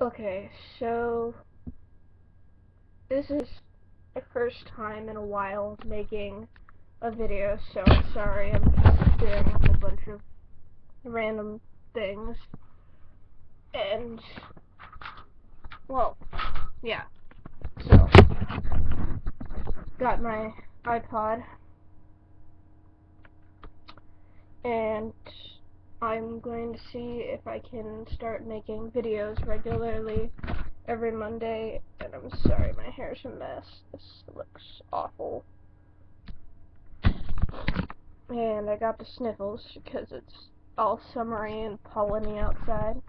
Okay, so this is my first time in a while making a video, so I'm sorry, I'm just doing a whole bunch of random things. And, well, yeah, so, got my iPod, and I'm going to see if I can start making videos regularly every Monday. And I'm sorry, my hair's a mess. This looks awful. And I got the sniffles because it's all summery and polleny outside.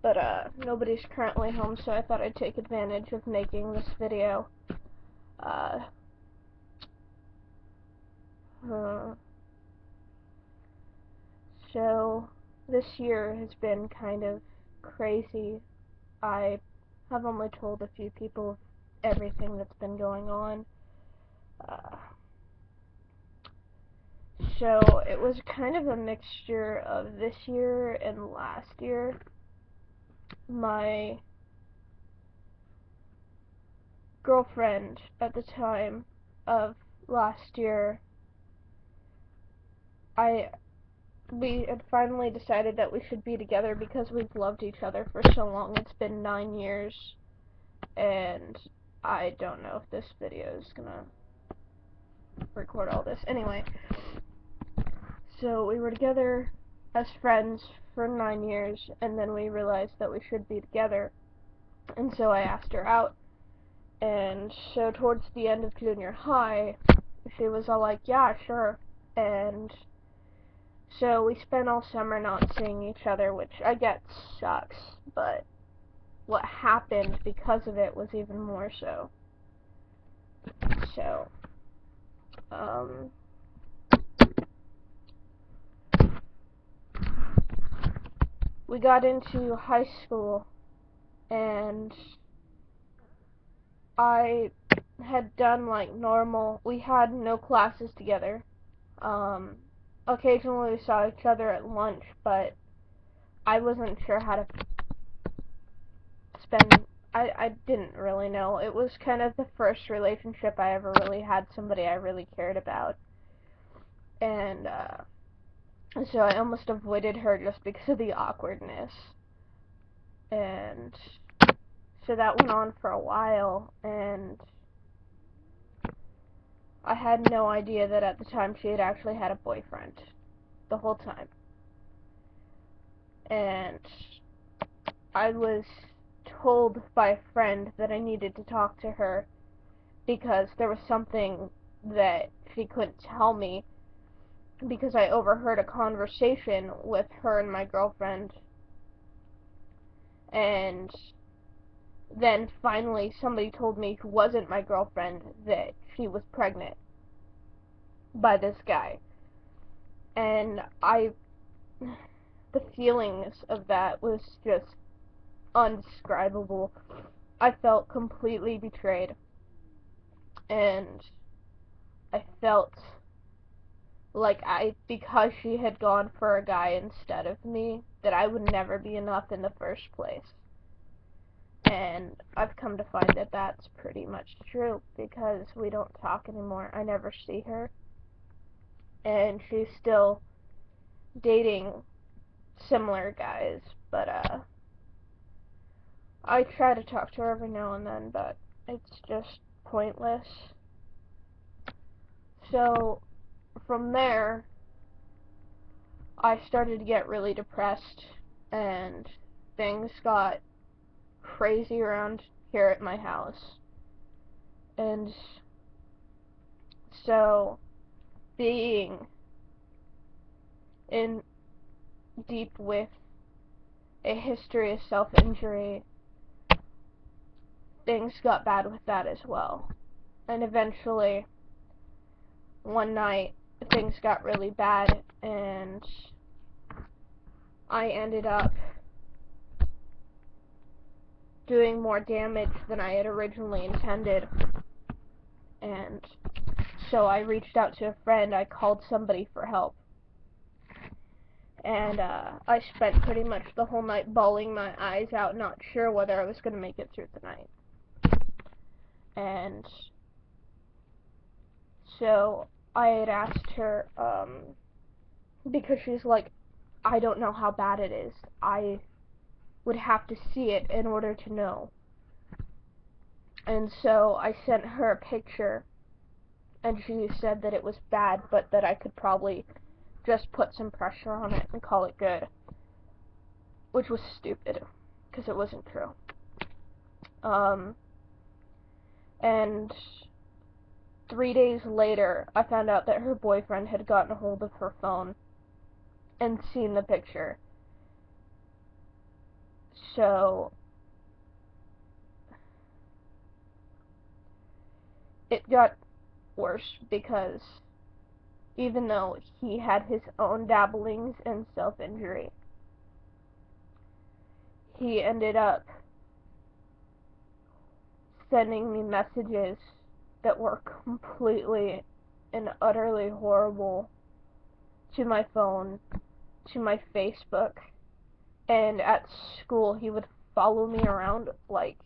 But nobody's currently home, so I thought I'd take advantage of making this video. So this year has been kind of crazy. I have only told a few people everything that's been going on. So it was kind of a mixture of this year and last year. My girlfriend at the time of last year, we had finally decided that we should be together because we've loved each other for so long. It's been 9 years, and I don't know if this video is gonna record all this. Anyway, so we were together as friends for 9 years, and then we realized that we should be together, and so I asked her out. And so towards the end of junior high, she was all like, yeah, sure. And so we spent all summer not seeing each other, which I get sucks, but what happened because of it was even more so. So, we got into high school, and I had done like normal, we had no classes together. Occasionally we saw each other at lunch, but I wasn't sure how to spend, I didn't really know. It was kind of the first relationship I ever really had somebody I really cared about. And, so I almost avoided her just because of the awkwardness. And so that went on for a while, and I had no idea that at the time she had actually had a boyfriend the whole time. And I was told by a friend that I needed to talk to her because there was something that she couldn't tell me, because I overheard a conversation with her and my girlfriend. And then finally somebody told me, who wasn't my girlfriend, that she was pregnant by this guy. And the feelings of that was just undescribable. I felt completely betrayed, and I felt like because she had gone for a guy instead of me, that I would never be enough in the first place. And I've come to find that that's pretty much true, because we don't talk anymore. I never see her, and she's still dating similar guys, but I try to talk to her every now and then, but it's just pointless. So from there, I started to get really depressed, and things got crazy around here at my house. And so, being in deep with a history of self-injury, things got bad with that as well. And eventually, one night, things got really bad, and I ended up doing more damage than I had originally intended. And so I reached out to a friend. I called somebody for help. and I spent pretty much the whole night bawling my eyes out, not sure whether I was going to make it through the night. And so I had asked her, because she's like, I don't know how bad it is. I would have to see it in order to know. And so I sent her a picture, and she said that it was bad, but that I could probably just put some pressure on it and call it good. Which was stupid, because it wasn't true. And 3 days later, I found out that her boyfriend had gotten a hold of her phone and seen the picture. So it got worse, because even though he had his own dabblings in self-injury, he ended up sending me messages that were completely and utterly horrible to my phone, to my Facebook, and at school he would follow me around, like,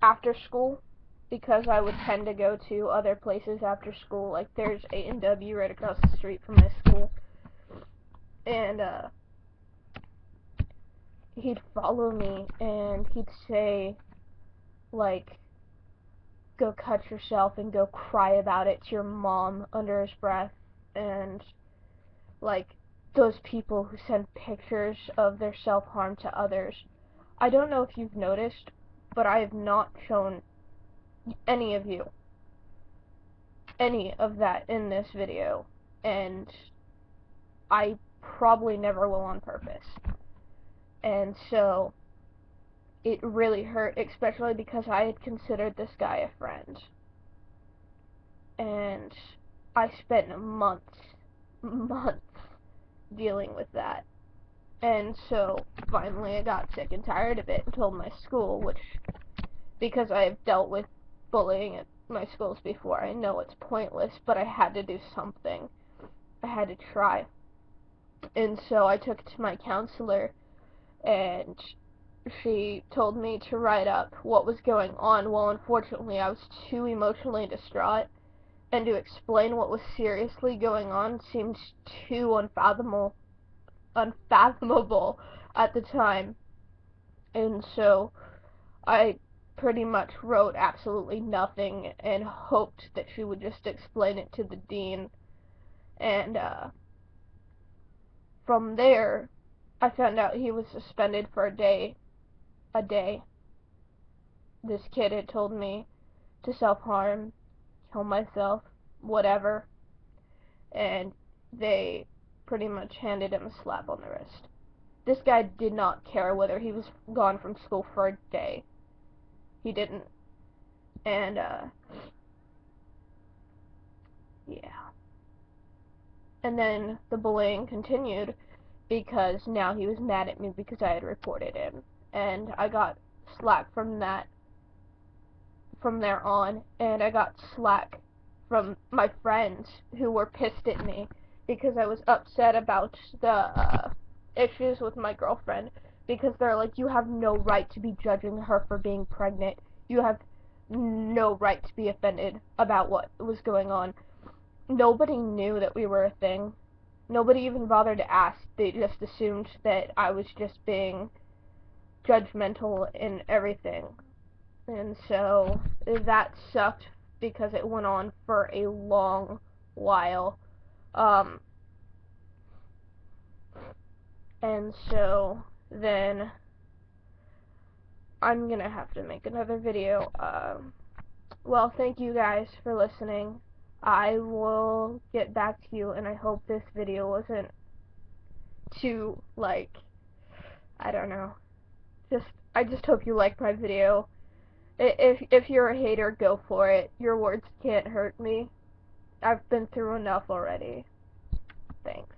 after school, because I would tend to go to other places after school. Like, there's A&W right across the street from my school, and he'd follow me, and he'd say, like, go cut yourself and go cry about it to your mom, under his breath. And like, those people who send pictures of their self-harm to others, I don't know if you've noticed, but I have not shown any of you any of that in this video, and I probably never will on purpose. And so it really hurt, especially because I had considered this guy a friend. And I spent months dealing with that. And so finally I got sick and tired of it and told my school, which, because I've dealt with bullying at my schools before, I know it's pointless, but I had to do something. I had to try. And so I took it to my counselor, and she told me to write up what was going on. Well, unfortunately, I was too emotionally distraught, and to explain what was seriously going on seemed too unfathomable at the time. And so I pretty much wrote absolutely nothing and hoped that she would just explain it to the dean. And from there, I found out he was suspended for a day. This kid had told me to self-harm, kill myself, whatever, and they pretty much handed him a slap on the wrist. This guy did not care whether he was gone from school for a day. He didn't. And yeah. And then the bullying continued, because now he was mad at me because I had reported him, and I got slack from there on, and I got slack from my friends who were pissed at me because I was upset about the issues with my girlfriend, because they're like, you have no right to be judging her for being pregnant. You have no right to be offended about what was going on. Nobody knew that we were a thing. Nobody even bothered to ask. They just assumed that I was just being judgmental in everything. And so that sucked, because it went on for a long while. And so then I'm gonna have to make another video. Well, thank you guys for listening. I will get back to you, and I hope this video wasn't too, like, I don't know. I just hope you liked my video. If you're a hater, go for it. Your words can't hurt me. I've been through enough already. Thanks.